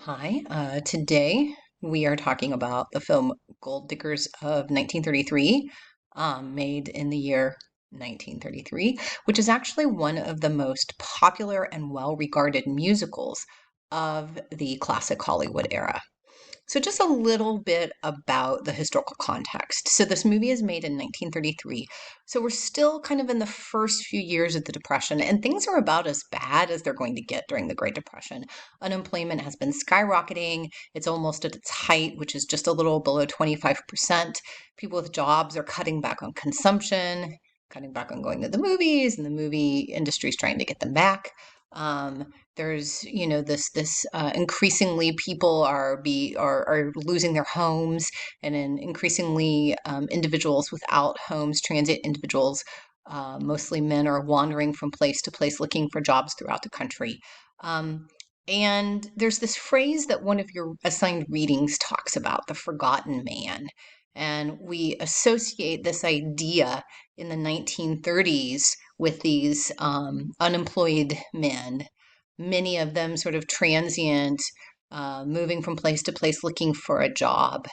Hi, today we are talking about the film Gold Diggers of 1933, made in the year 1933, which is actually one of the most popular and well-regarded musicals of the classic Hollywood era. So, just a little bit about the historical context. So, this movie is made in 1933. So, we're still kind of in the first few years of the Depression, and things are about as bad as they're going to get during the Great Depression. Unemployment has been skyrocketing. It's almost at its height, which is just a little below 25%. People with jobs are cutting back on consumption, cutting back on going to the movies, and the movie industry is trying to get them back. There's this increasingly people are losing their homes, and then increasingly individuals without homes, transient individuals, mostly men, are wandering from place to place looking for jobs throughout the country. Um, and there's this phrase that one of your assigned readings talks about, the forgotten man. And we associate this idea in the 1930s with these unemployed men, many of them sort of transient, moving from place to place looking for a job.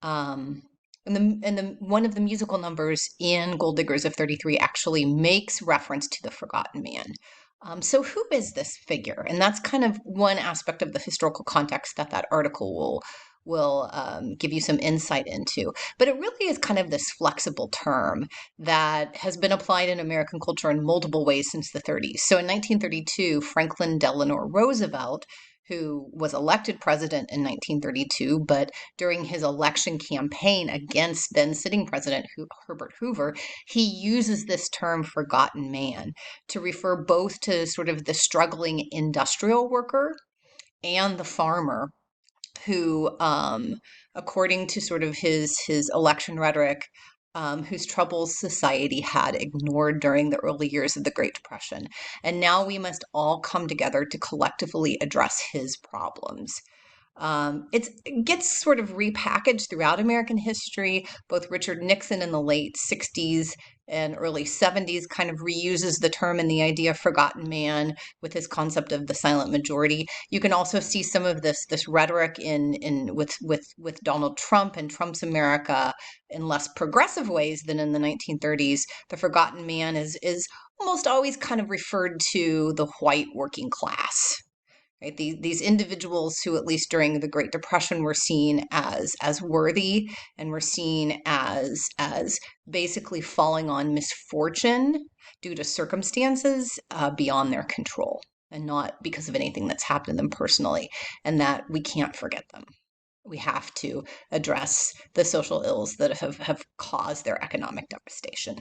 Um, and the one of the musical numbers in Gold Diggers of 33 actually makes reference to the forgotten man. So who is this figure? And that's kind of one aspect of the historical context that article will give you some insight into. But it really is kind of this flexible term that has been applied in American culture in multiple ways since the 30s. So in 1932, Franklin Delano Roosevelt, who was elected president in 1932, but during his election campaign against then sitting president Herbert Hoover, he uses this term forgotten man to refer both to sort of the struggling industrial worker and the farmer who, according to sort of his election rhetoric, whose troubles society had ignored during the early years of the Great Depression. And now we must all come together to collectively address his problems. It gets sort of repackaged throughout American history. Both Richard Nixon in the late 60s and early 70s kind of reuses the term and the idea of forgotten man with his concept of the silent majority. You can also see some of this rhetoric in with Donald Trump and Trump's America in less progressive ways than in the 1930s. The forgotten man is almost always kind of referred to the white working class. Right? These individuals who, at least during the Great Depression, were seen as worthy and were seen as basically falling on misfortune due to circumstances beyond their control, and not because of anything that's happened to them personally, and that we can't forget them. We have to address the social ills that have caused their economic devastation.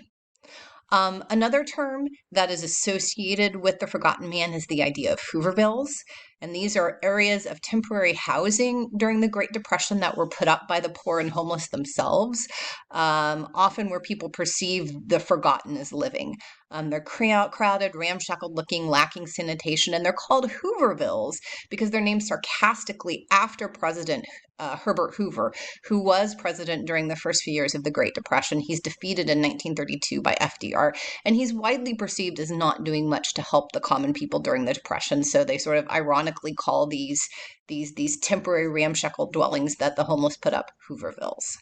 Another term that is associated with the forgotten man is the idea of Hoovervilles. And these are areas of temporary housing during the Great Depression that were put up by the poor and homeless themselves, often where people perceive the forgotten as living. They're crowded, ramshackle looking, lacking sanitation, and they're called Hoovervilles because they're named sarcastically after President Herbert Hoover, who was president during the first few years of the Great Depression. He's defeated in 1932 by FDR, and he's widely perceived as not doing much to help the common people during the Depression. So they sort of ironically call these temporary ramshackle dwellings that the homeless put up Hoovervilles.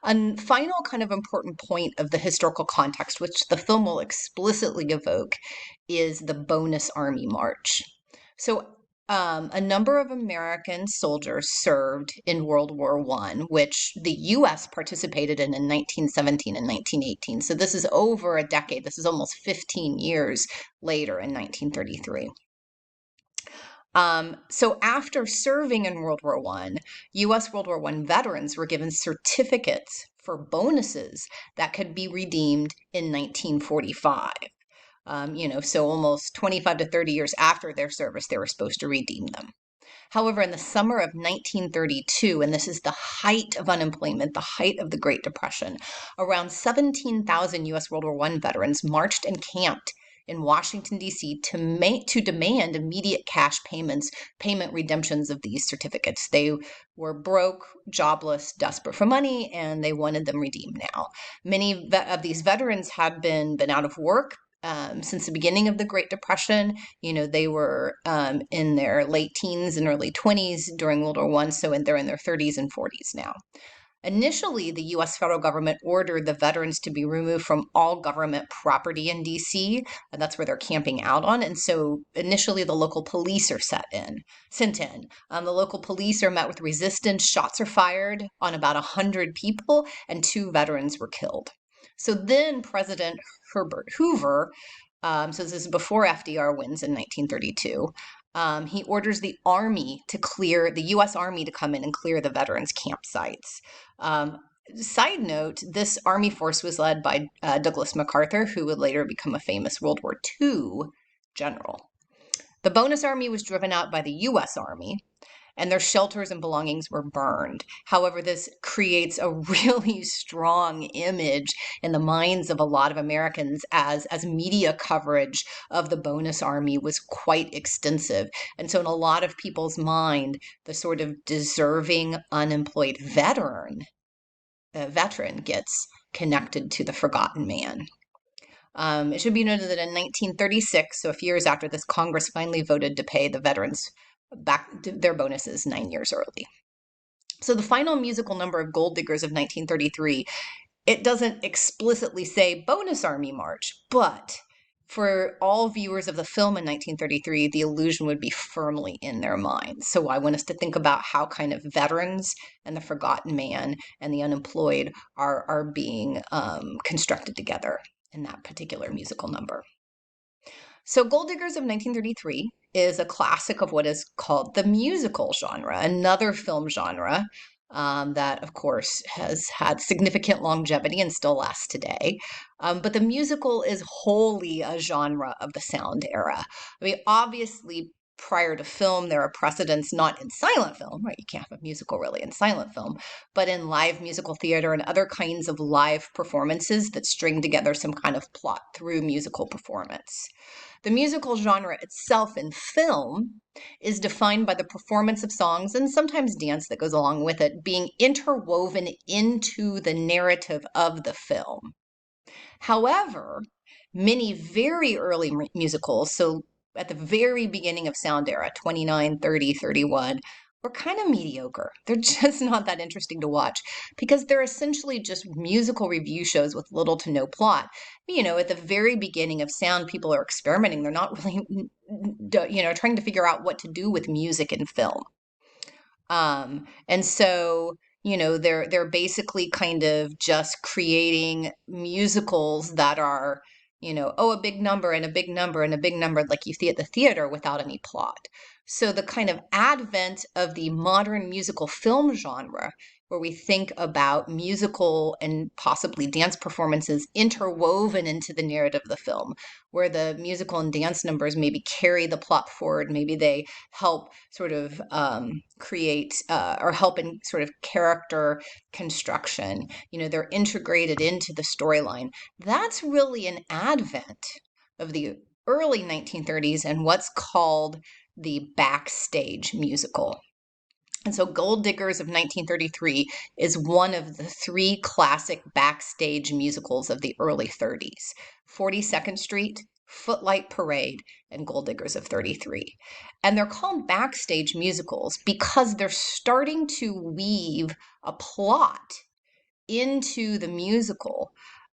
A final kind of important point of the historical context, which the film will explicitly evoke, is the Bonus Army March. So a number of American soldiers served in World War I, which the U.S. participated in 1917 and 1918. So this is over a decade. This is almost 15 years later in 1933. So after serving in World War I, U.S. World War I veterans were given certificates for bonuses that could be redeemed in 1945. So almost 25 to 30 years after their service, they were supposed to redeem them. However, in the summer of 1932, and this is the height of unemployment, the height of the Great Depression, around 17,000 U.S. World War I veterans marched and camped in Washington, D.C. to demand immediate cash payment redemptions of these certificates. They were broke, jobless, desperate for money, and they wanted them redeemed now. Many of these veterans had been out of work since the beginning of the Great Depression. They were in their late teens and early 20s during World War I, so they're in their 30s and 40s now. Initially, the U.S. federal government ordered the veterans to be removed from all government property in D.C., and that's where they're camping out on. And so initially, the local police are sent in. The local police are met with resistance. Shots are fired on about 100 people, and 2 veterans were killed. So then President Herbert Hoover, so this is before FDR wins in 1932, he orders the U.S. Army to come in and clear the veterans' campsites. Side note, this Army force was led by Douglas MacArthur, who would later become a famous World War II general. The bonus army was driven out by the U.S. Army, and their shelters and belongings were burned. However, this creates a really strong image in the minds of a lot of Americans as media coverage of the bonus army was quite extensive. And so in a lot of people's mind, the sort of deserving unemployed veteran gets connected to the forgotten man. It should be noted that in 1936, so a few years after this, Congress finally voted to pay the veterans back their bonuses 9 years early. So the final musical number of Gold Diggers of 1933, it doesn't explicitly say Bonus Army March, but for all viewers of the film in 1933, the illusion would be firmly in their minds. So I want us to think about how kind of veterans and the forgotten man and the unemployed are being constructed together in that particular musical number. So Gold Diggers of 1933 is a classic of what is called the musical genre, another film genre that, of course, has had significant longevity and still lasts today. But the musical is wholly a genre of the sound era. I mean, obviously, prior to film, there are precedents not in silent film, right? You can't have a musical really in silent film, but in live musical theater and other kinds of live performances that string together some kind of plot through musical performance. The musical genre itself in film is defined by the performance of songs and sometimes dance that goes along with it being interwoven into the narrative of the film. However, many very early musicals, so at the very beginning of sound era, 29, 30, 31, were kind of mediocre. They're just not that interesting to watch because they're essentially just musical review shows with little to no plot. At the very beginning of sound, people are experimenting. They're not really, trying to figure out what to do with music and film. And so, they're basically kind of just creating musicals that are, a big number and a big number and a big number like you see at the theater without any plot. So the kind of advent of the modern musical film genre, where we think about musical and possibly dance performances interwoven into the narrative of the film, where the musical and dance numbers maybe carry the plot forward, maybe they help sort of create or help in sort of character construction. They're integrated into the storyline. That's really an advent of the early 1930s and what's called the backstage musical. And so Gold Diggers of 1933 is one of the 3 classic backstage musicals of the early 30s. 42nd Street, Footlight Parade, and Gold Diggers of 33. And they're called backstage musicals because they're starting to weave a plot into the musical.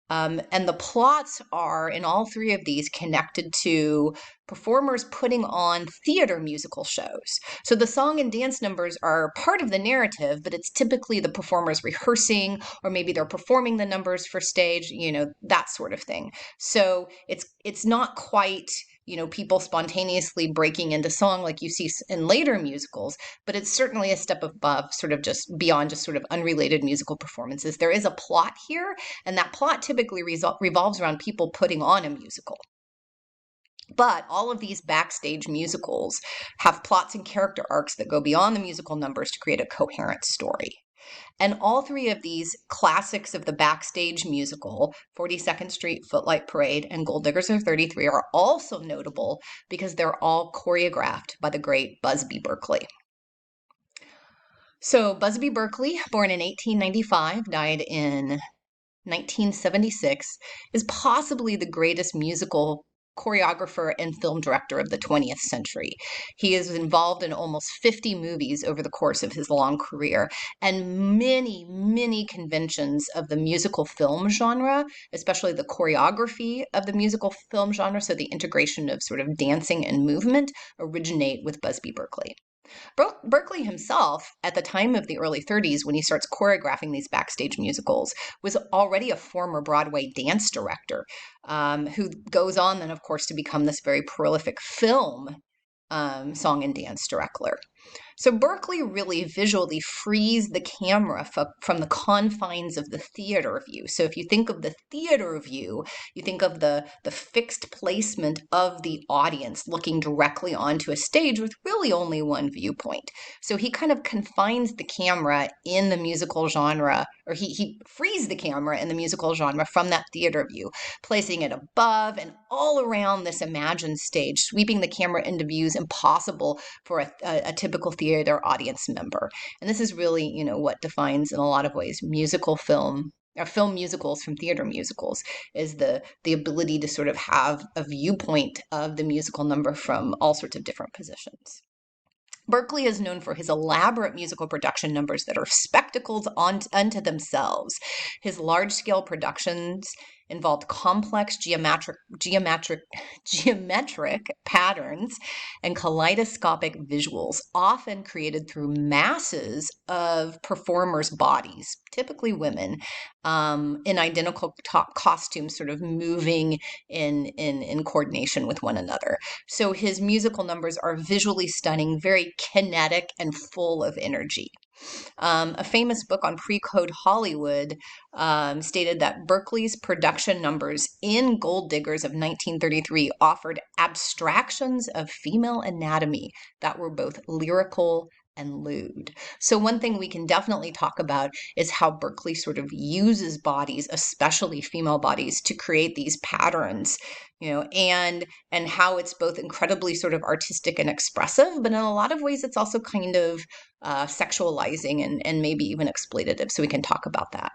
And the plots are, in all 3 of these, connected to performers putting on theater musical shows. So the song and dance numbers are part of the narrative, but it's typically the performers rehearsing, or maybe they're performing the numbers for stage, that sort of thing. So it's not quite, people spontaneously breaking into song like you see in later musicals, but it's certainly a step above, sort of just beyond just sort of unrelated musical performances. There is a plot here, and that plot typically revolves around people putting on a musical. But all of these backstage musicals have plots and character arcs that go beyond the musical numbers to create a coherent story. And all 3 of these classics of the backstage musical, 42nd Street, Footlight Parade, and Gold Diggers of 33, are also notable because they're all choreographed by the great Busby Berkeley. So Busby Berkeley, born in 1895, died in 1976, is possibly the greatest musical choreographer and film director of the 20th century. He is involved in almost 50 movies over the course of his long career, and many, many conventions of the musical film genre, especially the choreography of the musical film genre, so the integration of sort of dancing and movement, originate with Busby Berkeley. Berkeley himself, at the time of the early 30s, when he starts choreographing these backstage musicals, was already a former Broadway dance director, who goes on then, of course, to become this very prolific film song and dance director. So Berkeley really visually frees the camera from the confines of the theater view. So if you think of the theater view, you think of the fixed placement of the audience looking directly onto a stage with really only one viewpoint. So he kind of confines the camera in the musical genre, or he frees the camera in the musical genre from that theater view, placing it above and all around this imagined stage, sweeping the camera into views impossible for a typical theater audience member. And this is really, what defines in a lot of ways musical film or film musicals from theater musicals, is the ability to sort of have a viewpoint of the musical number from all sorts of different positions. Berkeley is known for his elaborate musical production numbers that are spectacles unto themselves. His large-scale productions involved complex geometric patterns and kaleidoscopic visuals, often created through masses of performers' bodies, typically women, in identical costumes, sort of moving in coordination with one another. So his musical numbers are visually stunning, very kinetic, and full of energy. A famous book on pre-code Hollywood stated that Berkeley's production numbers in Gold Diggers of 1933 offered abstractions of female anatomy that were both lyrical and lewd. So one thing we can definitely talk about is how Berkeley sort of uses bodies, especially female bodies, to create these patterns, and how it's both incredibly sort of artistic and expressive, but in a lot of ways it's also kind of sexualizing and maybe even exploitative. So we can talk about that.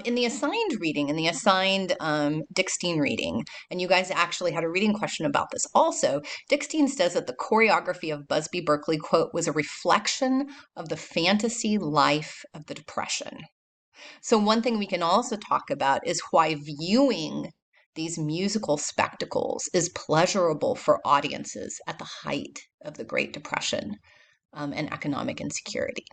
In the assigned reading, in the assigned Dickstein reading, and you guys actually had a reading question about this also, Dickstein says that the choreography of Busby Berkeley, quote, was a reflection of the fantasy life of the Depression. So one thing we can also talk about is why viewing these musical spectacles is pleasurable for audiences at the height of the Great Depression and economic insecurity.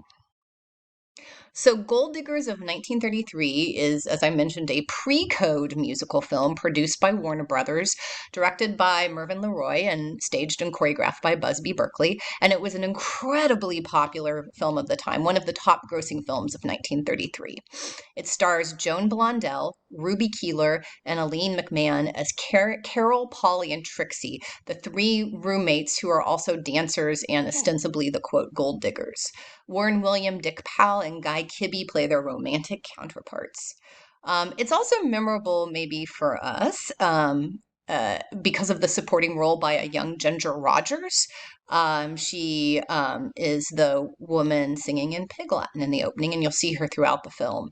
So Gold Diggers of 1933 is, as I mentioned, a pre-code musical film produced by Warner Brothers, directed by Mervyn LeRoy, and staged and choreographed by Busby Berkeley. And it was an incredibly popular film of the time, one of the top grossing films of 1933. It stars Joan Blondell, Ruby Keeler, and Aline McMahon as Carol, Polly, and Trixie, the three roommates who are also dancers and ostensibly the, quote, gold diggers. Warren William, Dick Powell, and Guy Kibbe play their romantic counterparts. It's also memorable maybe for us because of the supporting role by a young Ginger Rogers. She is the woman singing in Pig Latin in the opening, and you'll see her throughout the film.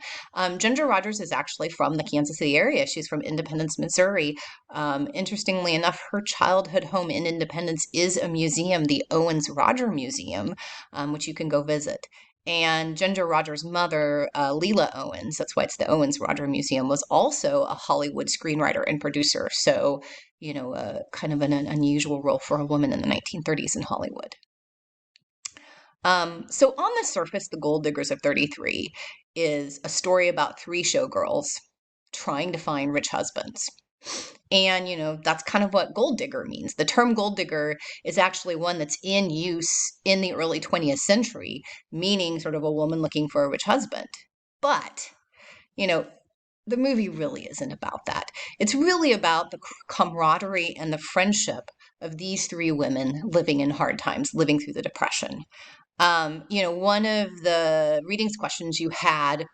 Ginger Rogers is actually from the Kansas City area. She's from Independence, Missouri. Interestingly enough, her childhood home in Independence is a museum, the Owens-Roger Museum, which you can go visit. And Ginger Rogers' mother, Leela Owens, that's why it's the Owens-Roger Museum, was also a Hollywood screenwriter and producer. So, kind of an unusual role for a woman in the 1930s in Hollywood. So on the surface, The Gold Diggers of 33 is a story about three showgirls trying to find rich husbands. And, that's kind of what gold digger means. The term gold digger is actually one that's in use in the early 20th century, meaning sort of a woman looking for a rich husband. But, the movie really isn't about that. It's really about the camaraderie and the friendship of these three women living in hard times, living through the Depression. One of the readings questions you had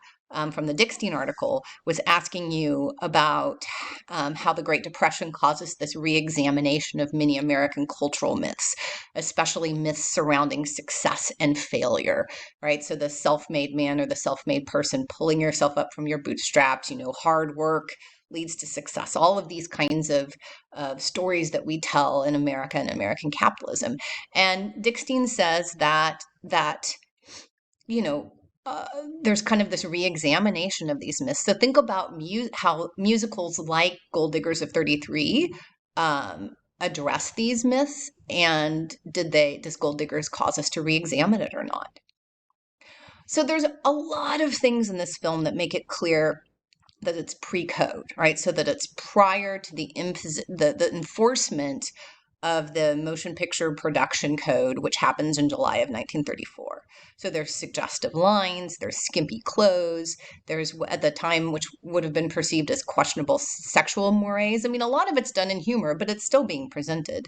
from the Dickstein article was asking you about how the Great Depression causes this reexamination of many American cultural myths, especially myths surrounding success and failure, right? So the self-made man or the self-made person, pulling yourself up from your bootstraps, hard work, leads to success. All of these kinds of stories that we tell in America and American capitalism. And Dickstein says that you know, uh, there's kind of this re-examination of these myths. So think about how musicals like Gold Diggers of 33 address these myths, and does Gold Diggers cause us to re-examine it or not? So there's a lot of things in this film that make it clear that it's pre-code, right? So that it's prior to the enforcement of the motion picture production code, which happens in July of 1934. So there's suggestive lines, there's skimpy clothes, there's at the time, which would have been perceived as questionable sexual mores. I mean, a lot of it's done in humor, but it's still being presented.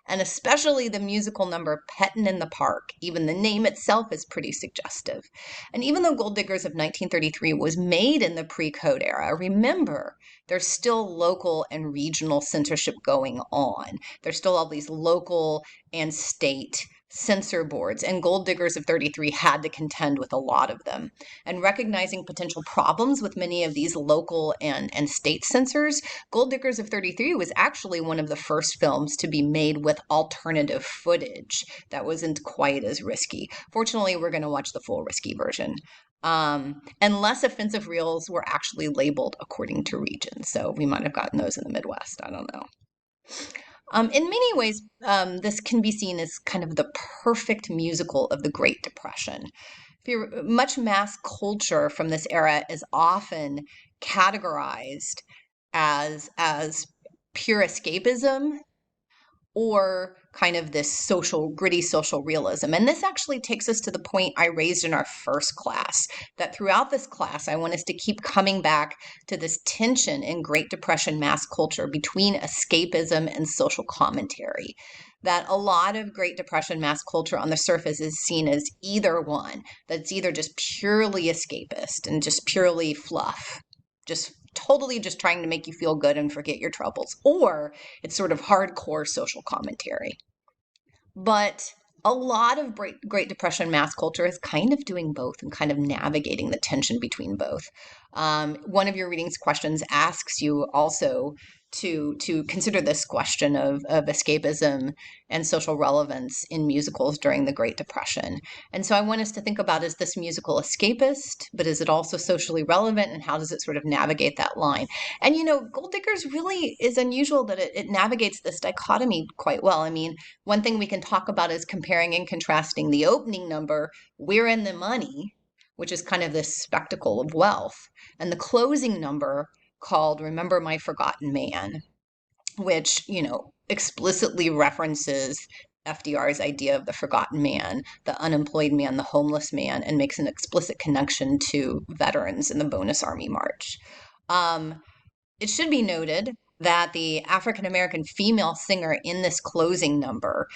And especially the musical number Pettin' in the Park, even the name itself is pretty suggestive. And even though Gold Diggers of 1933 was made in the pre-code era, remember, there's still local and regional censorship going on. There's still all these local and state censor boards, and Gold Diggers of 33 had to contend with a lot of them. And recognizing potential problems with many of these local and state censors, Gold Diggers of 33 was actually one of the first films to be made with alternative footage that wasn't quite as risky. Fortunately, we're going to watch the full risky version. And less offensive reels were actually labeled according to region. So we might have gotten those in the Midwest. I don't know. In many ways, this can be seen as kind of the perfect musical of the Great Depression. Much mass culture from this era is often categorized as pure escapism or kind of this gritty social realism. And this actually takes us to the point I raised in our first class, that throughout this class, I want us to keep coming back to this tension in Great Depression mass culture between escapism and social commentary. That a lot of Great Depression mass culture on the surface is seen as either one, that's either just purely escapist and just purely fluff, just totally just trying to make you feel good and forget your troubles, or it's sort of hardcore social commentary. But a lot of Great Depression mass culture is kind of doing both and kind of navigating the tension between both. One of your readings questions asks you also to consider this question of escapism and social relevance in musicals during the Great Depression. And so I want us to think about, is this musical escapist, but is it also socially relevant, and how does it sort of navigate that line? And Gold Diggers really is unusual that it navigates this dichotomy quite well. I mean, one thing we can talk about is comparing and contrasting the opening number, We're in the Money, which is kind of this spectacle of wealth, and the closing number called Remember My Forgotten Man, which, explicitly references FDR's idea of the forgotten man, the unemployed man, the homeless man, and makes an explicit connection to veterans in the Bonus Army March. It should be noted that the African American female singer in this closing number,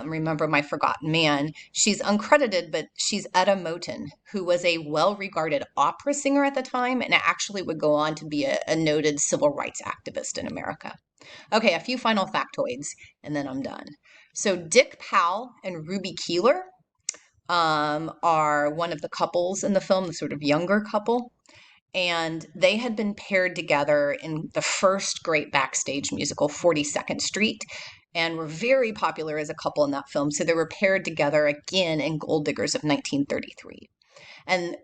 Remember My Forgotten Man, she's uncredited, but she's Etta Moten, who was a well-regarded opera singer at the time and actually would go on to be a noted civil rights activist in America. Okay, a few final factoids, and then I'm done. So Dick Powell and Ruby Keeler are one of the couples in the film, the sort of younger couple. And they had been paired together in the first great backstage musical, 42nd Street, and were very popular as a couple in that film. So they were paired together again in Gold Diggers of 1933. And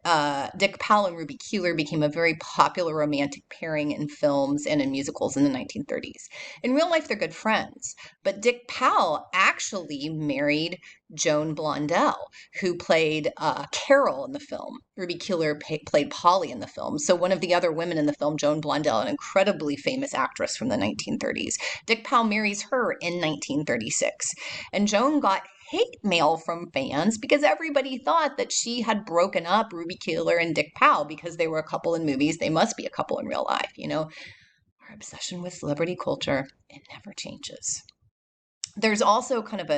Dick Powell and Ruby Keeler became a very popular romantic pairing in films and in musicals in the 1930s. In real life, they're good friends. But Dick Powell actually married Joan Blondell, who played Carol in the film. Ruby Keeler played Polly in the film. So one of the other women in the film, Joan Blondell, an incredibly famous actress from the 1930s. Dick Powell marries her in 1936. And Joan got hate mail from fans because everybody thought that she had broken up Ruby Keeler and Dick Powell because they were a couple in movies. They must be a couple in real life. Our obsession with celebrity culture, it never changes. There's also kind of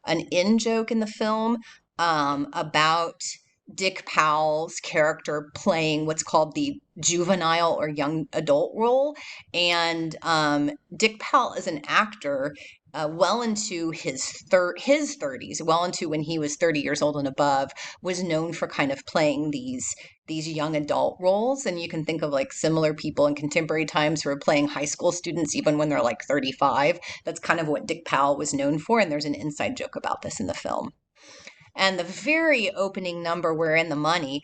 an in-joke in the film about Dick Powell's character playing what's called the juvenile or young adult role. And Dick Powell, as an actor, well into his 30s, well into when he was 30 years old and above, was known for kind of playing these young adult roles. And you can think of like similar people in contemporary times who are playing high school students even when they're like 35. That's kind of what Dick Powell was known for, and there's an inside joke about this in the film. And the very opening number, We're in the Money,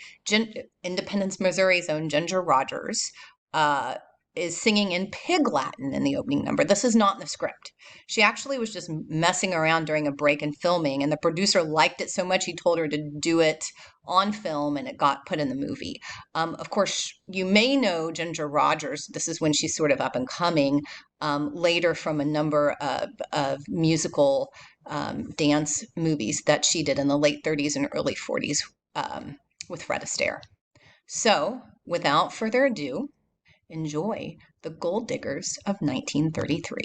Independence, Missouri's own Ginger Rogers uh, is singing in Pig Latin in the opening number. This is not in the script. She actually was just messing around during a break in filming, and the producer liked it so much he told her to do it on film, and it got put in the movie. Of course, you may know Ginger Rogers. This is when she's sort of up and coming. Later, from a number of musical dance movies that she did in the late 30s and early 40s with Fred Astaire. So, without further ado, enjoy The Gold Diggers of 1933.